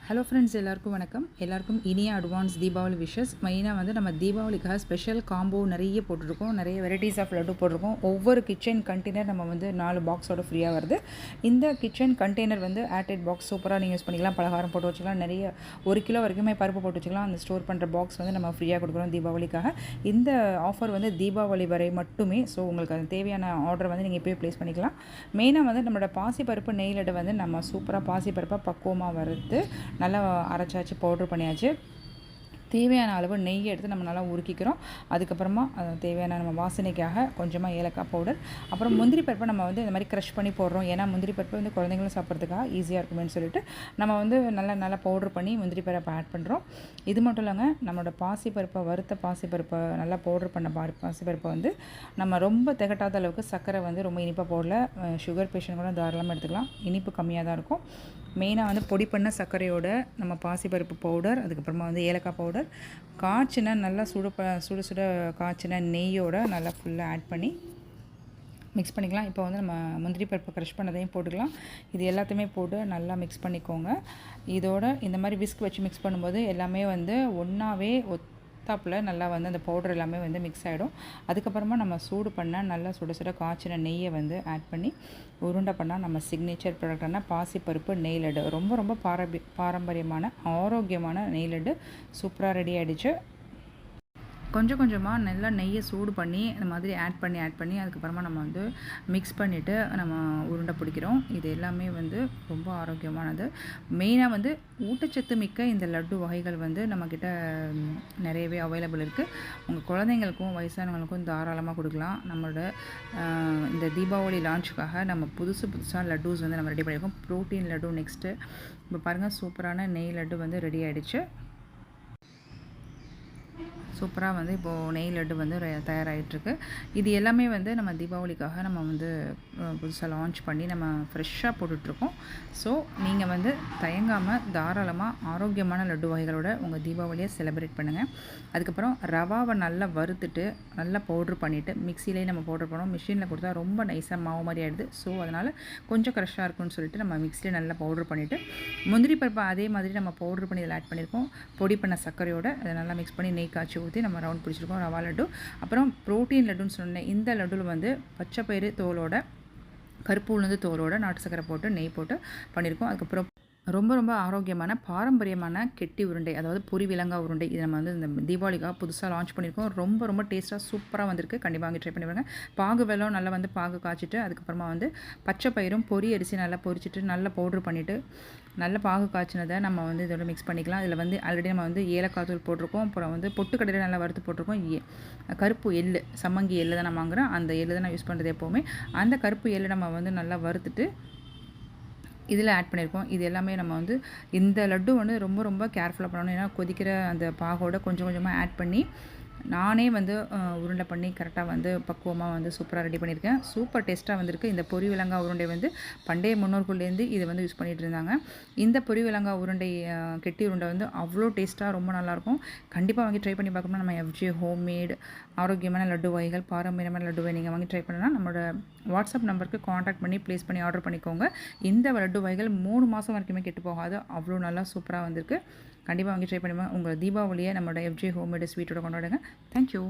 Hello friends, எல்லாருக்கும் வணக்கம். எல்லாருக்கும் இனிய அட்வான்ஸ் தீபாவளி விஷஸ். மெயினாக வந்து நம்ம தீபாவளிக்காக ஸ்பெஷல் காம்போ நிறைய போட்டிருக்கோம். நிறைய வெரைட்டிஸ் ஆஃப் லட்டு போட்டிருக்கோம். ஒவ்வொரு கிச்சன் கண்டெய்னர் நம்ம வந்து 4 பாக்ஸோட ஃப்ரீயாக வருது. இந்த கிச்சன் கண்டெய்னர் வந்து ஏர்டைட் பாக்ஸ் சூப்பராக நீங்கள் யூஸ் பண்ணிக்கலாம். பலகாரம் போட்டு வச்சுக்கலாம். நிறைய 1 கிலோ வரைக்குமே பருப்பு போட்டு வச்சுக்கலாம். அந்த ஸ்டோர் பண்ணுற பாக்ஸ் வந்து நம்ம ஃப்ரீயாக கொடுக்குறோம் தீபாவளிக்காக. இந்த ஆஃபர் வந்து தீபாவளி வரை மட்டுமே. ஸோ உங்களுக்கு அது தேவையான ஆர்டர் வந்து நீங்கள் இப்போயே ப்ளேஸ் பண்ணிக்கலாம். மெயினாக வந்து நம்மளோட பாசிப்பருப்பு நெய் லட்டு வந்து நம்ம சூப்பராக பாசிப்பருப்பை பக்குவமாக வறுத்து நல்லா அரைச்சாச்சு, பவுட்ரு பண்ணியாச்சு. தேவையான அளவு நெய் எடுத்து நம்ம நல்லா உருக்கிக்கிறோம். அதுக்கப்புறமா தேவையான நம்ம வாசனைக்காக கொஞ்சமாக ஏலக்காய் பவுடர், அப்புறம் முந்திரி பருப்பை நம்ம வந்து இந்த மாதிரி க்ரஷ் பண்ணி போடுறோம். ஏன்னா முந்திரி பருப்பு வந்து குழந்தைங்களும் சாப்பிட்றதுக்காக ஈஸியாக இருக்குமேனு சொல்லிட்டு நம்ம வந்து நல்லா பவுட்ரு பண்ணி முந்திரி பருப்பை ஆட் பண்ணுறோம். இது மட்டும் இல்லைங்க, நம்மளோட பாசிப்பருப்பை வறுத்த பாசிப்பருப்பை நல்லா பவுட்ரு பண்ண பாசிப்பருப்பை வந்து நம்ம ரொம்ப திகட்டாத அளவுக்கு சர்க்கரை வந்து ரொம்ப இனிப்பாக போடல. சுகர் பேஷண்ட் கூட தாராளமாக எடுத்துக்கலாம். இனிப்பு கம்மியாக தான் இருக்கும். மெயினாக வந்து பொடி பண்ண சர்க்கரையோட நம்ம பாசிப்பருப்பு பவுடர், அதுக்கப்புறமா வந்து ஏலக்காய் பவுடர், காய்ச்சின நல்லா சுட காய்ச்சின நெய்யோட நல்லா ஃபுல்லாக ஆட் பண்ணி மிக்ஸ் பண்ணிக்கலாம். இப்போ வந்து நம்ம முந்திரி பருப்பு க்ரஷ் பண்ணதையும் போட்டுக்கலாம். இது எல்லாத்தையுமே போட்டு நல்லா மிக்ஸ் பண்ணிக்கோங்க. இதோட இந்த மாதிரி விஸ்க் வச்சு மிக்ஸ் பண்ணும்போது எல்லாமே வந்து ஒன்றாவே ஒத்தாப்பில் நல்லா வந்து அந்த பவுடர் எல்லாமே வந்து மிக்ஸ் ஆகிடும். அதுக்கப்புறமா நம்ம சூடு பண்ணால் நல்லா சுட காய்ச்சின நெய்யை வந்து ஆட் பண்ணி உருண்டை பண்ணால் நம்ம சிக்னேச்சர் ப்ராடக்டான பாசிப்பருப்பு நெய் லட்டு ரொம்ப பாரம்பரியமான ஆரோக்கியமான நெய் லட்டு சூப்பராக ரெடி ஆகிடுச்சு. கொஞ்சம் கொஞ்சமாக நல்லா நெய்யை சூடு பண்ணி இந்த மாதிரி ஆட் பண்ணி அதுக்கப்புறமா நம்ம வந்து மிக்ஸ் பண்ணிவிட்டு நம்ம உருண்டை பிடிக்கிறோம். இது எல்லாமே வந்து ரொம்ப ஆரோக்கியமானது. மெயினாக வந்து ஊட்டச்சத்து மிக்க இந்த லட்டு வகைகள் வந்து நம்மக்கிட்ட நிறையவே அவைலபிள் இருக்குது. உங்கள் குழந்தைங்களுக்கும் வயசானவங்களுக்கும் தாராளமாக கொடுக்கலாம். நம்மளோட இந்த தீபாவளி லான்ச்சுக்காக நம்ம புதுசாக லட்டூஸ் வந்து நம்ம ரெடி பண்ணியிருக்கோம். ப்ரோட்டீன் லட்டு நெக்ஸ்ட்டு இப்போ பாருங்கள், சூப்பரான நெய் லட்டு வந்து ரெடி ஆகிடுச்சு. சூப்பராக வந்து இப்போது நெய் லட்டு வந்து தயாராகிட்டுருக்கு. இது எல்லாமே வந்து நம்ம தீபாவளிக்காக நம்ம வந்து புதுசாக லான்ச் பண்ணி நம்ம ஃப்ரெஷ்ஷாக போட்டுட்ருக்கோம். ஸோ நீங்கள் வந்து தயங்காமல் தாராளமாக ஆரோக்கியமான லட்டு வகைகளோட உங்கள் தீபாவளியை செலிப்ரேட் பண்ணுங்கள். அதுக்கப்புறம் ரவாவை நல்லா வறுத்துட்டு நல்லா பவுட்ரு பண்ணிவிட்டு மிக்சிலேயே நம்ம பவுட்ரு பண்ணோம். மிஷினில் கொடுத்தா ரொம்ப நைஸாக மாவு மாதிரி ஆகிடுது. ஸோ அதனால் கொஞ்சம் க்ரஷ்ஷாக இருக்குன்னு சொல்லிட்டு நம்ம மிக்சிலே நல்லா பவுட்ரு பண்ணிவிட்டு முந்திரி பருப்பை அதே மாதிரி நம்ம பவுட்ரு பண்ணி இதில் ஆட் பண்ணியிருக்கோம். பொடி பண்ண சர்க்கரையோட அதை நல்லா மிக்ஸ் பண்ணி நெய் காய்ச்சி ஊற்றி நம்ம ரவுண்ட் பிடிச்சிருக்கோம் ரவா லட்டு. அப்புறம் ப்ரோட்டீன் லட்டுன்னு சொன்னேன். இந்த லட்டுவில் வந்து பச்சை பயிறு தோலோட, கருப்பு உளுந்து தோலோட, நாட்டு சக்கரை போட்டு நெய் போட்டு பண்ணியிருக்கோம். அதுக்கப்புறம் ரொம்ப ஆரோக்கியமான பாரம்பரியமான கெட்டி உருண்டை, அதாவது பொரி விலங்கா உருண்டை. இது நம்ம வந்து இந்த தீபாவளிக்காக புதுசாக லான்ச் பண்ணியிருக்கோம். ரொம்ப டேஸ்ட்டாக சூப்பராக வந்திருக்கு. கண்டிப்பாக வாங்கி ட்ரை பண்ணி பாருங்க. பாகு வெல்லம் நல்லா வந்து பாகு காய்ச்சிட்டு அதுக்கப்புறமா வந்து பச்சை பயிரும் பொரி அரிசி நல்லா பொரிச்சிட்டு நல்லா பவுட்ரு பண்ணிவிட்டு நல்ல பாகு காய்ச்சினதை நம்ம வந்து இதோட மிக்ஸ் பண்ணிக்கலாம். இதில் வந்து ஆல்ரெடி நம்ம வந்து ஏலக்காய் தூள் போட்டிருக்கோம். அப்புறம் வந்து பொட்டுக்கடலை நல்லா வறுத்து போட்டிருக்கோம். கருப்பு எள்ளு, சம்மங்கி எள்ளு தான் நான் வாங்குகிறேன். அந்த எள்ளு தான் நான் யூஸ் பண்ணுறது எப்போவுமே. அந்த கருப்பு எள்ளு நம்ம வந்து நல்லா வறுத்துட்டு இதில் ஆட் பண்ணியிருக்கோம். இது எல்லாமே நம்ம வந்து இந்த லட்டு வந்து ரொம்ப கேர்ஃபுல்லாக பண்ணணும். ஏன்னா கொதிக்கிற அந்த பாகோட கொஞ்சமாக ஆட் பண்ணி நானே வந்து உருண்டை பண்ணி கரெக்டாக வந்து பக்குவமாக வந்து சூப்பராக ரெடி பண்ணியிருக்கேன். சூப்பர் டேஸ்ட்டாக வந்திருக்கு. இந்த பொரி விலங்கா உருண்டை வந்து பண்டைய முன்னோர்கள்லேருந்து இதை வந்து யூஸ் பண்ணிகிட்டு இருந்தாங்க. இந்த பொரி விலங்கா உருண்டை கெட்டி உருண்டை வந்து அவ்வளோ டேஸ்ட்டாக ரொம்ப நல்லாயிருக்கும். கண்டிப்பாக வாங்கி ட்ரை பண்ணி பார்க்கணும்னா நம்ம எஃப்ஜே ஹோம்மேட் ஆரோக்கியமான லட்டு வகைகள், பாரம்பரியமான லட்டுவை நீங்கள் வாங்கி ட்ரை பண்ணணும்னா நம்மளோட வாட்ஸ்அப் நம்பருக்கு காண்டாக்ட் பண்ணி ப்ளேஸ் பண்ணி ஆர்டர் பண்ணிக்கோங்க. இந்த லட்டு வகைகள் 3 மாதம் வரைக்குமே கெட்டு போகாது. அவ்வளோ நல்லா சூப்பராக வந்திருக்கு. கண்டிப்பாக வாங்கி ட்ரை பண்ணுங்கள். உங்கள் தீபாவளியை நம்மளோட எஃப்ஜே ஹோம்மேட் ஸ்வீட்டோட கொண்டாடுங்க. தேங்க்யூ.